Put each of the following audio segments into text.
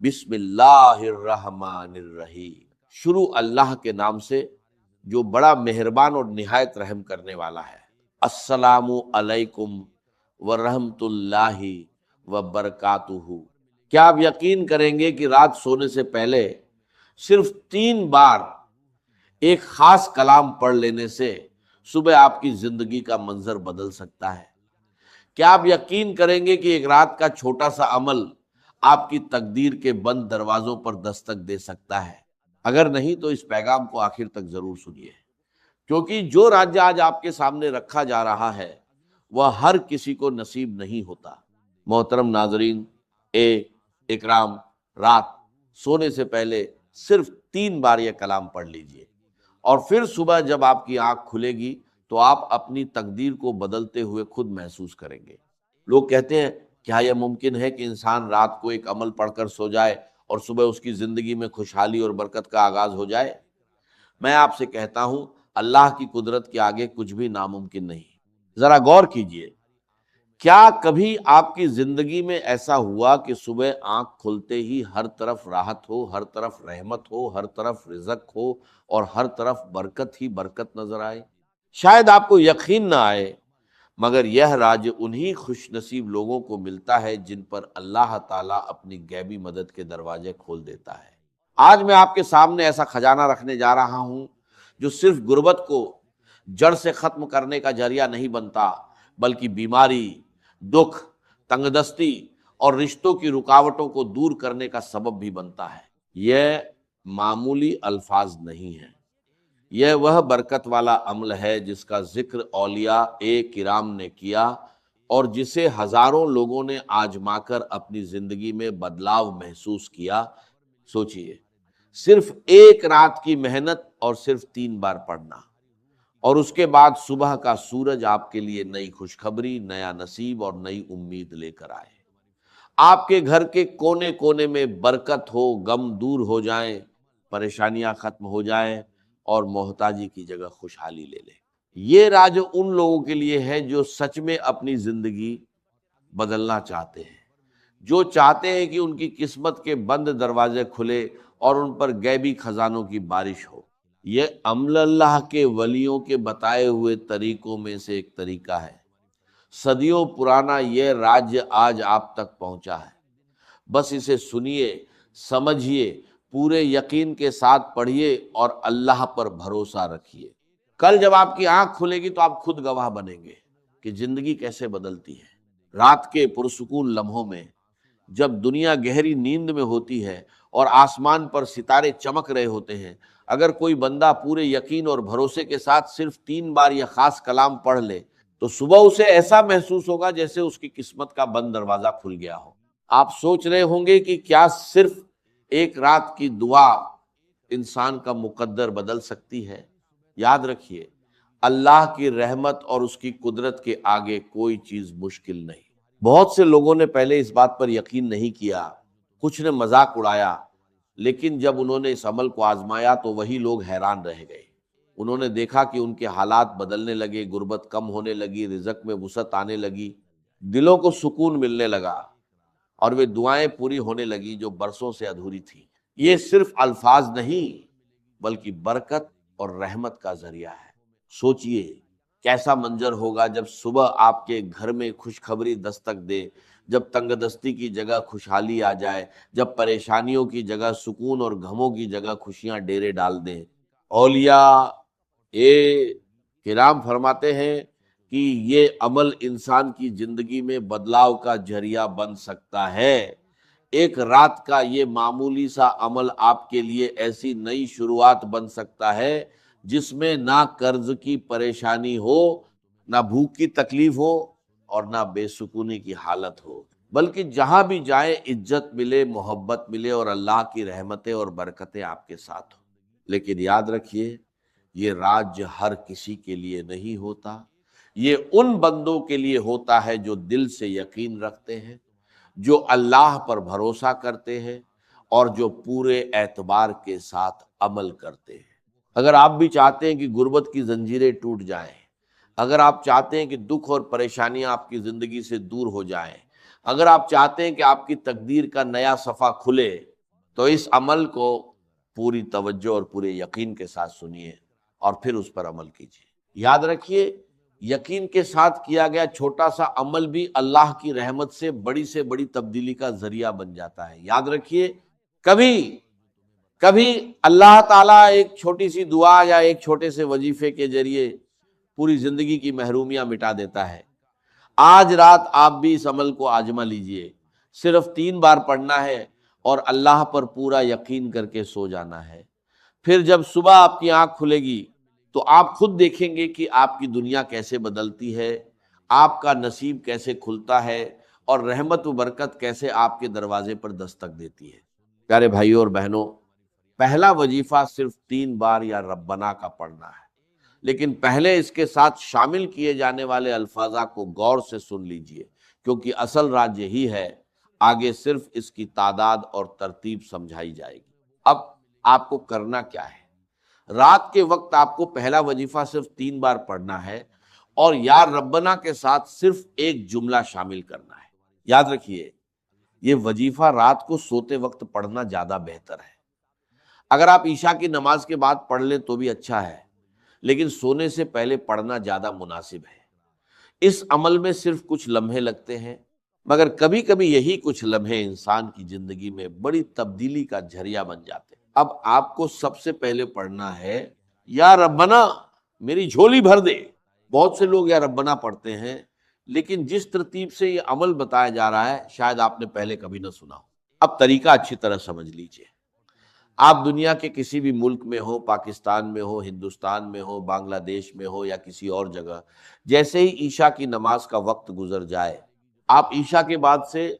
بسم اللہ الرحمن الرحیم، شروع اللہ کے نام سے جو بڑا مہربان اور نہایت رحم کرنے والا ہے۔ السلام علیکم ورحمۃ اللہ وبرکاتہ۔ کیا آپ یقین کریں گے کہ رات سونے سے پہلے صرف 3 بار ایک خاص کلام پڑھ لینے سے صبح آپ کی زندگی کا منظر بدل سکتا ہے؟ کیا آپ یقین کریں گے کہ ایک رات کا چھوٹا سا عمل آپ کی تقدیر کے بند دروازوں پر دستک دے سکتا ہے؟ اگر نہیں تو اس پیغام کو آخر تک ضرور سنیے، کیونکہ جو راج آج آپ کے سامنے رکھا جا رہا ہے وہ ہر کسی کو نصیب نہیں ہوتا۔ محترم ناظرین اکرام، رات سونے سے پہلے صرف 3 بار یہ کلام پڑھ لیجئے، اور پھر صبح جب آپ کی آنکھ کھلے گی تو آپ اپنی تقدیر کو بدلتے ہوئے خود محسوس کریں گے۔ لوگ کہتے ہیں کیا یہ ممکن ہے کہ انسان رات کو ایک عمل پڑھ کر سو جائے اور صبح اس کی زندگی میں خوشحالی اور برکت کا آغاز ہو جائے؟ میں آپ سے کہتا ہوں اللہ کی قدرت کے آگے کچھ بھی ناممکن نہیں۔ ذرا غور کیجئے، کیا کبھی آپ کی زندگی میں ایسا ہوا کہ صبح آنکھ کھلتے ہی ہر طرف راحت ہو، ہر طرف رحمت ہو، ہر طرف رزق ہو اور ہر طرف برکت ہی برکت نظر آئے؟ شاید آپ کو یقین نہ آئے، مگر یہ راج انہی خوش نصیب لوگوں کو ملتا ہے جن پر اللہ تعالیٰ اپنی غیبی مدد کے دروازے کھول دیتا ہے۔ آج میں آپ کے سامنے ایسا خزانہ رکھنے جا رہا ہوں جو صرف غربت کو جڑ سے ختم کرنے کا ذریعہ نہیں بنتا، بلکہ بیماری، دکھ، تنگ دستی اور رشتوں کی رکاوٹوں کو دور کرنے کا سبب بھی بنتا ہے۔ یہ معمولی الفاظ نہیں ہیں، یہ وہ برکت والا عمل ہے جس کا ذکر اولیاء کرام نے کیا اور جسے ہزاروں لوگوں نے آزما کر اپنی زندگی میں بدلاؤ محسوس کیا۔ سوچئے، صرف ایک رات کی محنت اور صرف 3 بار پڑھنا، اور اس کے بعد صبح کا سورج آپ کے لیے نئی خوشخبری، نیا نصیب اور نئی امید لے کر آئے۔ آپ کے گھر کے کونے کونے میں برکت ہو، غم دور ہو جائیں، پریشانیاں ختم ہو جائیں اور محتاجی کی جگہ خوشحالی لے لیں۔ یہ راج ان لوگوں کے لیے ہے جو سچ میں اپنی زندگی بدلنا چاہتے ہیں، جو چاہتے ہیں کہ ان کی قسمت کے بند دروازے کھلے اور ان پر غیبی خزانوں کی بارش ہو۔ یہ عمل اللہ کے ولیوں کے بتائے ہوئے طریقوں میں سے ایک طریقہ ہے۔ صدیوں پرانا یہ راج آج آپ تک پہنچا ہے۔ بس اسے سنیے، سمجھیے، پورے یقین کے ساتھ پڑھیے اور اللہ پر بھروسہ رکھیے۔ کل جب آپ کی آنکھ کھلے گی تو آپ خود گواہ بنیں گے کہ زندگی کیسے بدلتی ہے۔ رات کے پرسکون لمحوں میں، جب دنیا گہری نیند میں ہوتی ہے اور آسمان پر ستارے چمک رہے ہوتے ہیں، اگر کوئی بندہ پورے یقین اور بھروسے کے ساتھ صرف 3 بار یہ خاص کلام پڑھ لے تو صبح اسے ایسا محسوس ہوگا جیسے اس کی قسمت کا بند دروازہ کھل گیا ہو۔ آپ سوچ رہے ہوں گے کہ کیا صرف ایک رات کی دعا انسان کا مقدر بدل سکتی ہے؟ یاد رکھیے، اللہ کی رحمت اور اس کی قدرت کے آگے کوئی چیز مشکل نہیں۔ بہت سے لوگوں نے پہلے اس بات پر یقین نہیں کیا، کچھ نے مذاق اڑایا، لیکن جب انہوں نے اس عمل کو آزمایا تو وہی لوگ حیران رہ گئے۔ انہوں نے دیکھا کہ ان کے حالات بدلنے لگے، غربت کم ہونے لگی، رزق میں وسعت آنے لگی، دلوں کو سکون ملنے لگا، اور وہ دعائیں پوری ہونے لگی جو برسوں سے ادھوری تھیں۔ یہ صرف الفاظ نہیں بلکہ برکت اور رحمت کا ذریعہ ہے۔ سوچئے کیسا منظر ہوگا جب صبح آپ کے گھر میں خوشخبری دستک دے، جب تنگ دستی کی جگہ خوشحالی آ جائے، جب پریشانیوں کی جگہ سکون اور غموں کی جگہ خوشیاں ڈیرے ڈال دیں۔ اولیاء کرام فرماتے ہیں کہ یہ عمل انسان کی زندگی میں بدلاؤ کا ذریعہ بن سکتا ہے۔ ایک رات کا یہ معمولی سا عمل آپ کے لیے ایسی نئی شروعات بن سکتا ہے جس میں نہ قرض کی پریشانی ہو، نہ بھوک کی تکلیف ہو اور نہ بے سکونی کی حالت ہو، بلکہ جہاں بھی جائیں عزت ملے، محبت ملے اور اللہ کی رحمتیں اور برکتیں آپ کے ساتھ ہوں۔ لیکن یاد رکھیے، یہ راج ہر کسی کے لیے نہیں ہوتا، یہ ان بندوں کے لیے ہوتا ہے جو دل سے یقین رکھتے ہیں، جو اللہ پر بھروسہ کرتے ہیں اور جو پورے اعتبار کے ساتھ عمل کرتے ہیں۔ اگر آپ بھی چاہتے ہیں کہ غربت کی زنجیریں ٹوٹ جائیں، اگر آپ چاہتے ہیں کہ دکھ اور پریشانیاں آپ کی زندگی سے دور ہو جائیں، اگر آپ چاہتے ہیں کہ آپ کی تقدیر کا نیا صفحہ کھلے، تو اس عمل کو پوری توجہ اور پورے یقین کے ساتھ سنیے اور پھر اس پر عمل کیجیے۔ یاد رکھیے، یقین کے ساتھ کیا گیا چھوٹا سا عمل بھی اللہ کی رحمت سے بڑی تبدیلی کا ذریعہ بن جاتا ہے۔ یاد رکھیے، کبھی اللہ تعالیٰ ایک چھوٹی سی دعا یا ایک چھوٹے سے وظیفے کے ذریعے پوری زندگی کی محرومیاں مٹا دیتا ہے۔ آج رات آپ بھی اس عمل کو آزما لیجئے، صرف 3 بار پڑھنا ہے اور اللہ پر پورا یقین کر کے سو جانا ہے۔ پھر جب صبح آپ کی آنکھ کھلے گی تو آپ خود دیکھیں گے کہ آپ کی دنیا کیسے بدلتی ہے، آپ کا نصیب کیسے کھلتا ہے اور رحمت و برکت کیسے آپ کے دروازے پر دستک دیتی ہے۔ پیارے بھائیوں اور بہنوں، پہلا وظیفہ صرف 3 بار یا ربنا کا پڑھنا ہے، لیکن پہلے اس کے ساتھ شامل کیے جانے والے الفاظ کو غور سے سن لیجئے، کیونکہ اصل راز یہی ہے، آگے صرف اس کی تعداد اور ترتیب سمجھائی جائے گی۔ اب آپ کو کرنا کیا ہے؟ رات کے وقت آپ کو پہلا وظیفہ صرف 3 بار پڑھنا ہے اور یا ربنا کے ساتھ صرف ایک جملہ شامل کرنا ہے۔ یاد رکھیے، یہ وظیفہ رات کو سوتے وقت پڑھنا زیادہ بہتر ہے۔ اگر آپ عشاء کی نماز کے بعد پڑھ لیں تو بھی اچھا ہے، لیکن سونے سے پہلے پڑھنا زیادہ مناسب ہے۔ اس عمل میں صرف کچھ لمحے لگتے ہیں، مگر کبھی کبھی یہی کچھ لمحے انسان کی زندگی میں بڑی تبدیلی کا ذریعہ بن جاتے ہیں۔ اب آپ کو سب سے پہلے پڑھنا ہے یا ربنا میری جھولی بھر دے۔ بہت سے لوگ یا ربنا پڑھتے ہیں، لیکن جس ترتیب سے یہ عمل بتایا جا رہا ہے شاید آپ نے پہلے کبھی نہ سنا ہو۔ اب طریقہ اچھی طرح سمجھ لیجئے۔ آپ دنیا کے کسی بھی ملک میں ہو، پاکستان میں ہو، ہندوستان میں ہو، بنگلہ دیش میں ہو یا کسی اور جگہ، جیسے ہی عشاء کی نماز کا وقت گزر جائے، آپ عشاء کے بعد سے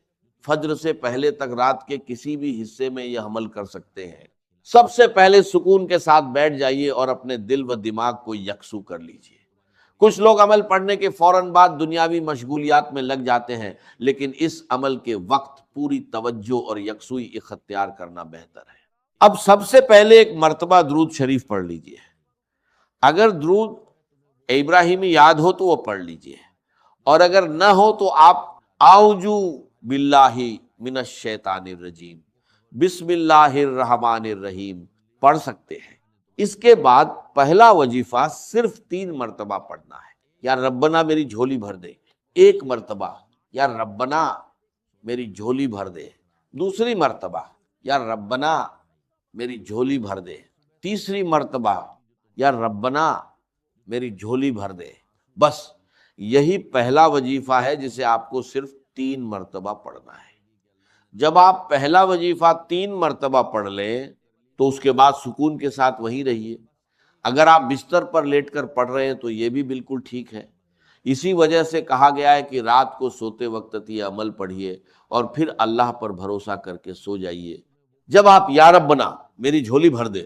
فجر سے پہلے تک رات کے کسی بھی حصے میں یہ عمل کر سکتے ہیں۔ سب سے پہلے سکون کے ساتھ بیٹھ جائیے اور اپنے دل و دماغ کو یکسو کر لیجئے۔ کچھ لوگ عمل پڑھنے کے فوراً بعد دنیاوی مشغولیات میں لگ جاتے ہیں، لیکن اس عمل کے وقت پوری توجہ اور یکسوئی اختیار کرنا بہتر ہے۔ اب سب سے پہلے ایک مرتبہ درود شریف پڑھ لیجئے۔ اگر درود ابراہیمی یاد ہو تو وہ پڑھ لیجئے، اور اگر نہ ہو تو آپ اعوذ باللہ من الشیطان الرجیم، بسم اللہ الرحمن الرحیم پڑھ سکتے ہیں۔ اس کے بعد پہلا وظیفہ صرف 3 مرتبہ پڑھنا ہے۔ یا ربنا میری جھولی بھر دے، ایک مرتبہ یا ربنا میری جھولی بھر دے، دوسری مرتبہ یا ربنا میری جھولی بھر دے، تیسری مرتبہ یا ربنا میری جھولی بھر دے۔ بس یہی پہلا وظیفہ ہے جسے آپ کو صرف 3 مرتبہ پڑھنا ہے۔ جب آپ پہلا وظیفہ 3 مرتبہ پڑھ لیں تو اس کے بعد سکون کے ساتھ وہیں رہیے۔ اگر آپ بستر پر لیٹ کر پڑھ رہے ہیں تو یہ بھی بالکل ٹھیک ہے۔ اسی وجہ سے کہا گیا ہے کہ رات کو سوتے وقت یہ عمل پڑھیے اور پھر اللہ پر بھروسہ کر کے سو جائیے۔ جب آپ یا ربنا میری جھولی بھر دے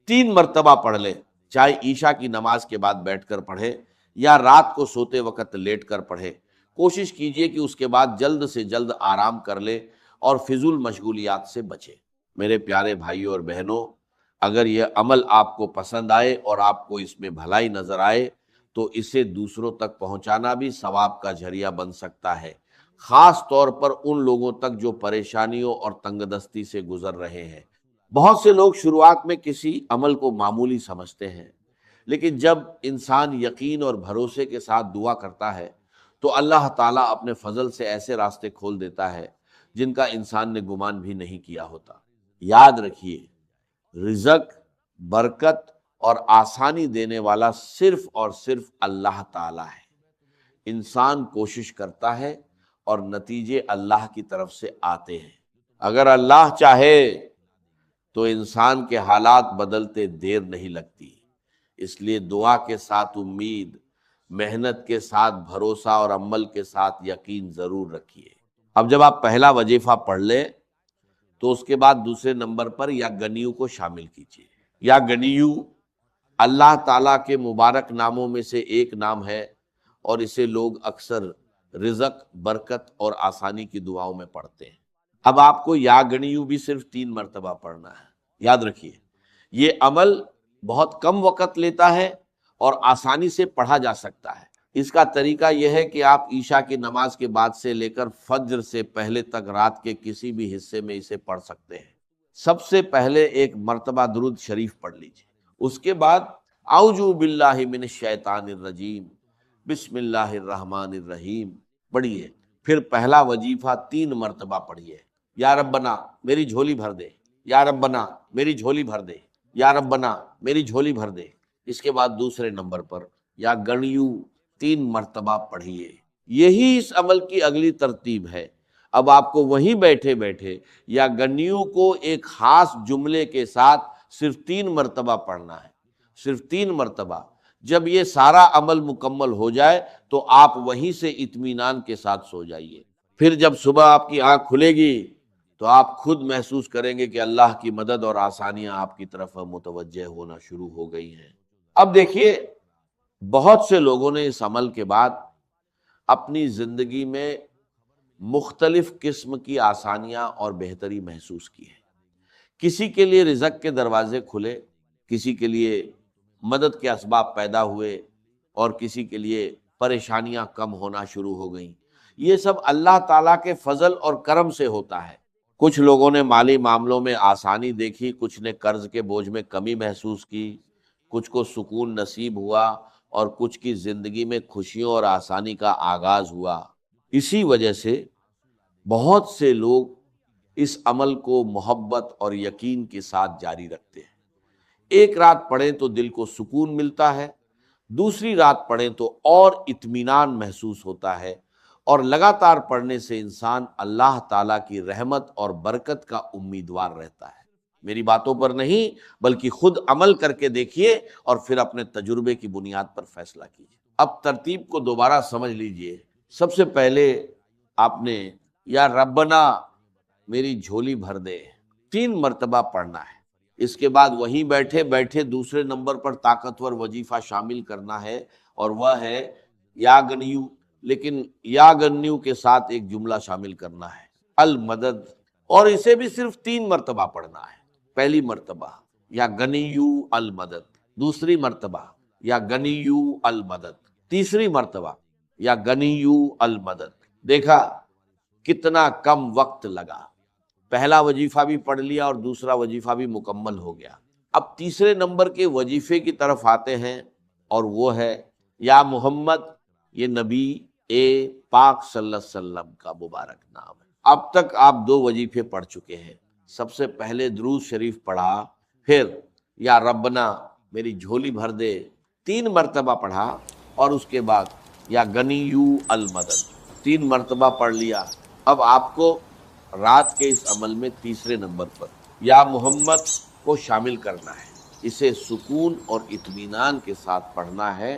3 مرتبہ پڑھ لیں، چاہے عشاء کی نماز کے بعد بیٹھ کر پڑھے یا رات کو سوتے وقت لیٹ کر پڑھے، کوشش کیجئے کہ اس کے بعد جلد سے جلد آرام کر لے اور فضول مشغولیات سے بچے۔ میرے پیارے بھائیوں اور بہنوں، اگر یہ عمل آپ کو پسند آئے اور آپ کو اس میں بھلائی نظر آئے تو اسے دوسروں تک پہنچانا بھی ثواب کا ذریعہ بن سکتا ہے، خاص طور پر ان لوگوں تک جو پریشانیوں اور تنگ دستی سے گزر رہے ہیں۔ بہت سے لوگ شروعات میں کسی عمل کو معمولی سمجھتے ہیں، لیکن جب انسان یقین اور بھروسے کے ساتھ دعا کرتا ہے تو اللہ تعالیٰ اپنے فضل سے ایسے راستے کھول دیتا ہے جن کا انسان نے گمان بھی نہیں کیا ہوتا۔ یاد رکھیے، رزق، برکت اور آسانی دینے والا صرف اور صرف اللہ تعالیٰ ہے۔ انسان کوشش کرتا ہے اور نتیجے اللہ کی طرف سے آتے ہیں۔ اگر اللہ چاہے تو انسان کے حالات بدلتے دیر نہیں لگتی۔ اس لیے دعا کے ساتھ امید، محنت کے ساتھ بھروسہ اور عمل کے ساتھ یقین ضرور رکھیے۔ اب جب آپ پہلا وظیفہ پڑھ لیں تو اس کے بعد دوسرے نمبر پر یا گنیو کو شامل کیجیے۔ یا گنیو اللہ تعالیٰ کے مبارک ناموں میں سے ایک نام ہے اور اسے لوگ اکثر رزق، برکت اور آسانی کی دعاؤں میں پڑھتے ہیں۔ اب آپ کو یا گنیو بھی صرف 3 مرتبہ پڑھنا ہے۔ یاد رکھیے، یہ عمل بہت کم وقت لیتا ہے اور آسانی سے پڑھا جا سکتا ہے۔ اس کا طریقہ یہ ہے کہ آپ عشاء کی نماز کے بعد سے لے کر فجر سے پہلے تک رات کے کسی بھی حصے میں اسے پڑھ سکتے ہیں۔ سب سے پہلے ایک مرتبہ درود شریف پڑھ لیجیے، اس کے بعد اعوذ باللہ من الشیطان الرجیم بسم اللہ الرحمن الرحیم پڑھیے، پھر پہلا وظیفہ 3 مرتبہ پڑھیے، یا ربنا میری جھولی بھر دے، یا ربنا میری جھولی بھر دے، یا ربنا میری جھولی بھر دے۔ اس کے بعد دوسرے نمبر پر یا گنیو 3 مرتبہ پڑھیے۔ یہی اس عمل کی اگلی ترتیب ہے۔ اب آپ کو وہیں بیٹھے بیٹھے یا گنیو کو ایک خاص جملے کے ساتھ صرف 3 مرتبہ پڑھنا ہے، صرف 3 مرتبہ۔ جب یہ سارا عمل مکمل ہو جائے تو آپ وہیں سے اطمینان کے ساتھ سو جائیے۔ پھر جب صبح آپ کی آنکھ کھلے گی تو آپ خود محسوس کریں گے کہ اللہ کی مدد اور آسانیاں آپ کی طرف متوجہ ہونا شروع ہو گئی ہیں۔ اب دیکھیے، بہت سے لوگوں نے اس عمل کے بعد اپنی زندگی میں مختلف قسم کی آسانیاں اور بہتری محسوس کی ہے۔ کسی کے لیے رزق کے دروازے کھلے، کسی کے لیے مدد کے اسباب پیدا ہوئے، اور کسی کے لیے پریشانیاں کم ہونا شروع ہو گئیں۔ یہ سب اللہ تعالیٰ کے فضل اور کرم سے ہوتا ہے۔ کچھ لوگوں نے مالی معاملوں میں آسانی دیکھی، کچھ نے قرض کے بوجھ میں کمی محسوس کی، کچھ کو سکون نصیب ہوا، اور کچھ کی زندگی میں خوشیوں اور آسانی کا آغاز ہوا۔ اسی وجہ سے بہت سے لوگ اس عمل کو محبت اور یقین کے ساتھ جاری رکھتے ہیں۔ ایک رات پڑھیں تو دل کو سکون ملتا ہے، دوسری رات پڑھیں تو اور اطمینان محسوس ہوتا ہے، اور لگاتار پڑھنے سے انسان اللہ تعالیٰ کی رحمت اور برکت کا امیدوار رہتا ہے۔ میری باتوں پر نہیں بلکہ خود عمل کر کے دیکھیے اور پھر اپنے تجربے کی بنیاد پر فیصلہ کیجیے۔ اب ترتیب کو دوبارہ سمجھ لیجئے۔ سب سے پہلے آپ نے یا ربنا میری جھولی بھر دے 3 مرتبہ پڑھنا ہے۔ اس کے بعد وہیں بیٹھے بیٹھے دوسرے نمبر پر طاقتور وظیفہ شامل کرنا ہے، اور وہ ہے یا گنیو، لیکن یا گنیو کے ساتھ ایک جملہ شامل کرنا ہے، المدد، اور اسے بھی صرف 3 مرتبہ پڑھنا ہے۔ پہلی مرتبہ یا گنیو المدد، دوسری مرتبہ یا گنیو المدد، تیسری مرتبہ یا گنیو المدد۔ دیکھا کتنا کم وقت لگا، پہلا وظیفہ بھی پڑھ لیا اور دوسرا وظیفہ بھی مکمل ہو گیا۔ اب تیسرے نمبر کے وظیفے کی طرف آتے ہیں، اور وہ ہے یا محمد۔ یہ نبی پاک صلی اللہ علیہ وسلم کا مبارک نام ہے۔ اب تک آپ 2 وظیفے پڑھ چکے ہیں۔ سب سے پہلے درود شریف پڑھا، پھر یا ربنا میری جھولی بھر دے 3 مرتبہ پڑھا، اور اس کے بعد یا گنیو المدد 3 مرتبہ پڑھ لیا۔ اب آپ کو رات کے اس عمل میں تیسرے نمبر پر یا محمد کو شامل کرنا ہے۔ اسے سکون اور اطمینان کے ساتھ پڑھنا ہے،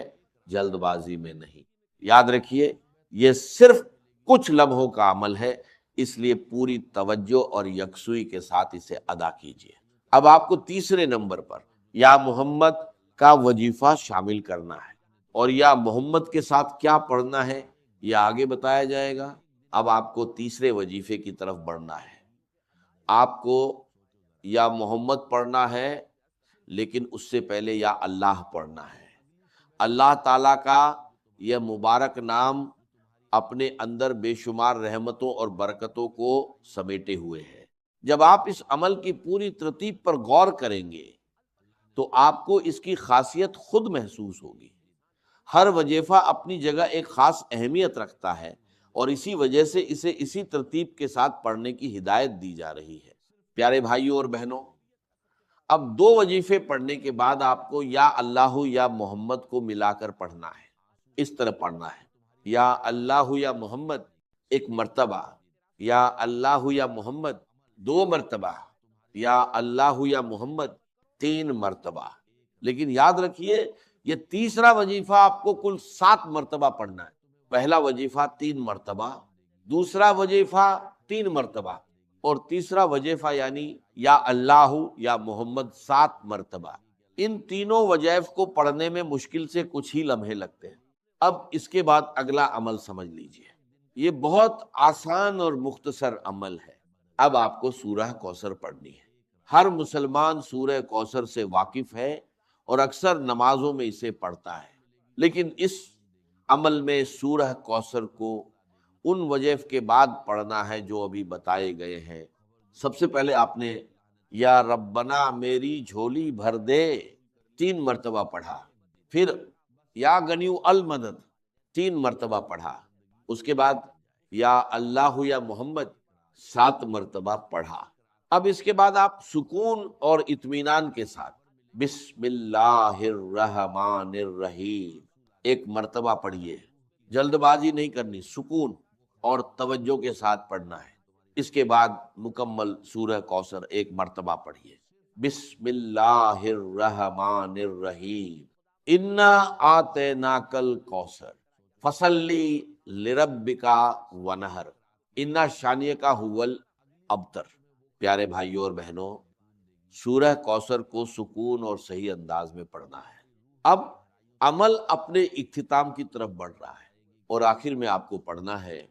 جلد بازی میں نہیں۔ یاد رکھیے، یہ صرف کچھ لمحوں کا عمل ہے، اس لیے پوری توجہ اور یکسوئی کے ساتھ اسے ادا کیجیے۔ اب آپ کو تیسرے نمبر پر یا محمد کا وظیفہ شامل کرنا ہے، اور یا محمد کے ساتھ کیا پڑھنا ہے یہ آگے بتایا جائے گا۔ اب آپ کو تیسرے وظیفے کی طرف بڑھنا ہے۔ آپ کو یا محمد پڑھنا ہے، لیکن اس سے پہلے یا اللہ پڑھنا ہے۔ اللہ تعالیٰ کا یہ مبارک نام اپنے اندر بے شمار رحمتوں اور برکتوں کو سمیٹے ہوئے ہے۔ جب آپ اس عمل کی پوری ترتیب پر غور کریں گے تو آپ کو اس کی خاصیت خود محسوس ہوگی۔ ہر وظیفہ اپنی جگہ ایک خاص اہمیت رکھتا ہے، اور اسی وجہ سے اسے اسی ترتیب کے ساتھ پڑھنے کی ہدایت دی جا رہی ہے۔ پیارے بھائیوں اور بہنوں، اب 2 وظیفے پڑھنے کے بعد آپ کو یا اللہ یا محمد کو ملا کر پڑھنا ہے۔ اس طرح پڑھنا ہے، یا اللہ یا محمد 1 مرتبہ، یا اللہ یا محمد 2 مرتبہ، یا اللہ یا محمد 3 مرتبہ۔ لیکن یاد رکھیے، یہ تیسرا وظیفہ آپ کو کل 7 مرتبہ پڑھنا ہے۔ پہلا وظیفہ 3 مرتبہ، دوسرا وظیفہ 3 مرتبہ، اور تیسرا وظیفہ یعنی یا اللہ یا محمد 7 مرتبہ۔ ان تینوں وظائف کو پڑھنے میں مشکل سے کچھ ہی لمحے لگتے ہیں۔ اب اس کے بعد اگلا عمل سمجھ لیجئے، یہ بہت آسان اور مختصر عمل ہے۔ اب آپ کو سورہ کوثر پڑھنی ہے۔ ہر مسلمان سورہ کوثر سے واقف ہے اور اکثر نمازوں میں اسے پڑھتا ہے، لیکن اس عمل میں سورہ کوثر کو ان وظائف کے بعد پڑھنا ہے جو ابھی بتائے گئے ہیں۔ سب سے پہلے آپ نے یا ربنا میری جھولی بھر دے 3 مرتبہ پڑھا، پھر یا غنیو المدد 3 مرتبہ پڑھا، اس کے بعد یا اللہ یا محمد 7 مرتبہ پڑھا۔ اب اس کے بعد آپ سکون اور اطمینان کے ساتھ بسم اللہ الرحمن الرحیم 1 مرتبہ پڑھیے، جلد بازی نہیں کرنی، سکون اور توجہ کے ساتھ پڑھنا ہے۔ اس کے بعد مکمل سورہ کوثر 1 مرتبہ پڑھیے، بسم اللہ الرحمن الرحیم انا آتیناک الکوثر فصلی لربک ونہر انا شانیہ کا ہول ابتر۔ پیارے بھائیوں اور بہنوں، سورہ کوثر کو سکون اور صحیح انداز میں پڑھنا ہے۔ اب عمل اپنے اختتام کی طرف بڑھ رہا ہے اور آخر میں آپ کو پڑھنا ہے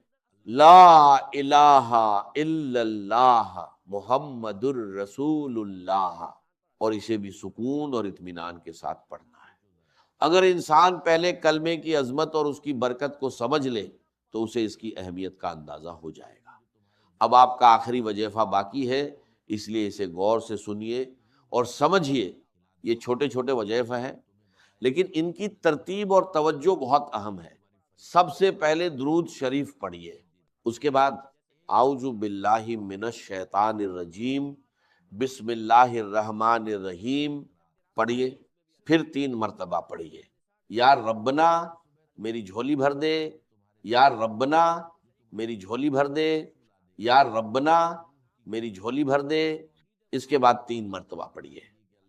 لا الہ الا اللہ محمد الرسول اللہ، اور اسے بھی سکون اور اطمینان کے ساتھ پڑھنا ہے۔ اگر انسان پہلے کلمے کی عظمت اور اس کی برکت کو سمجھ لے تو اسے اس کی اہمیت کا اندازہ ہو جائے گا۔ اب آپ کا آخری وظیفہ باقی ہے، اس لیے اسے غور سے سنیے اور سمجھیے۔ یہ چھوٹے چھوٹے وظیفے ہیں لیکن ان کی ترتیب اور توجہ بہت اہم ہے۔ سب سے پہلے درود شریف پڑھیے، اس کے بعد اعوذ باللہ من الشیطان الرجیم بسم اللہ الرحمن الرحیم پڑھیے، پھر 3 مرتبہ پڑھیے، یا ربنا میری جھولی بھر دے، یا ربنا میری جھولی بھر دے، یا ربنا میری جھولی بھر دے۔ اس کے بعد 3 مرتبہ پڑھیے،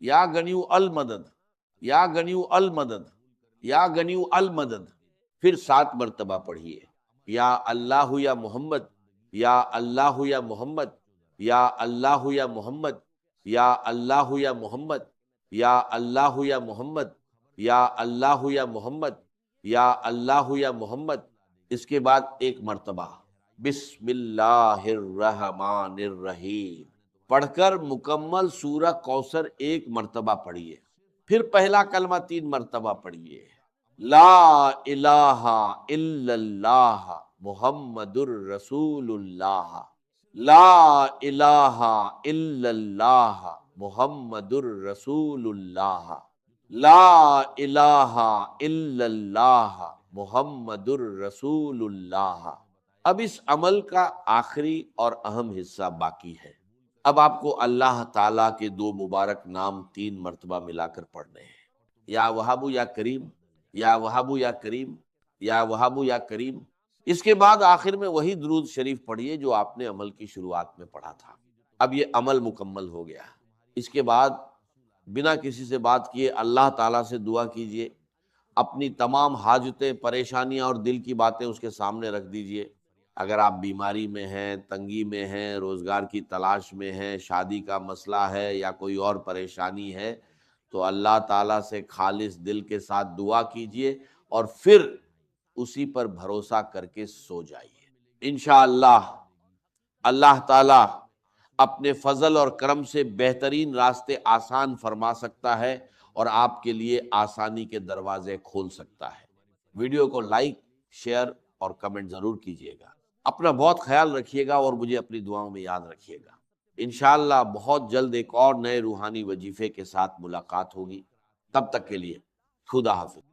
یا غنیو المدد، یا غنیو المدد، یا غنیو المدد، پھر 7 مرتبہ پڑھیے، یا اللہ یا محمد، یا اللہ یا محمد، یا اللہ یا محمد، یا اللہ یا محمد، یا اللہ یا محمد، یا اللہ یا محمد، یا اللہ یا محمد۔ اس کے بعد 1 مرتبہ بسم اللہ الرحمن الرحیم پڑھ کر مکمل سورہ کوثر 1 مرتبہ پڑھیے، پھر پہلا کلمہ 3 مرتبہ پڑھیے، لا الہ الا اللہ محمد الرسول اللہ، لا الہ الا اللہ محمد الرسول اللہ، لا الہ الا اللہ محمد الرسول اللہ۔ اب اس عمل کا آخری اور اہم حصہ باقی ہے۔ اب آپ کو اللہ تعالیٰ کے 2 مبارک نام 3 مرتبہ ملا کر پڑھنے ہیں، یا وہاب یا کریم، یا وہاب یا کریم، یا وہاب یا کریم۔ اس کے بعد آخر میں وہی درود شریف پڑھیے جو آپ نے عمل کی شروعات میں پڑھا تھا۔ اب یہ عمل مکمل ہو گیا۔ اس کے بعد بنا کسی سے بات کیے اللہ تعالیٰ سے دعا کیجئے، اپنی تمام حاجتیں، پریشانیاں اور دل کی باتیں اس کے سامنے رکھ دیجئے۔ اگر آپ بیماری میں ہیں، تنگی میں ہیں، روزگار کی تلاش میں ہیں، شادی کا مسئلہ ہے یا کوئی اور پریشانی ہے تو اللہ تعالیٰ سے خالص دل کے ساتھ دعا کیجئے اور پھر اسی پر بھروسہ کر کے سو جائیے۔ انشاءاللہ اللہ تعالیٰ اپنے فضل اور کرم سے بہترین راستے آسان فرما سکتا ہے اور آپ کے لیے آسانی کے دروازے کھول سکتا ہے۔ ویڈیو کو لائک، شیئر اور کمنٹ ضرور کیجیے گا۔ اپنا بہت خیال رکھیے گا اور مجھے اپنی دعاؤں میں یاد رکھیے گا۔ انشاءاللہ بہت جلد ایک اور نئے روحانی وظیفے کے ساتھ ملاقات ہوگی۔ تب تک کے لیے خدا حافظ۔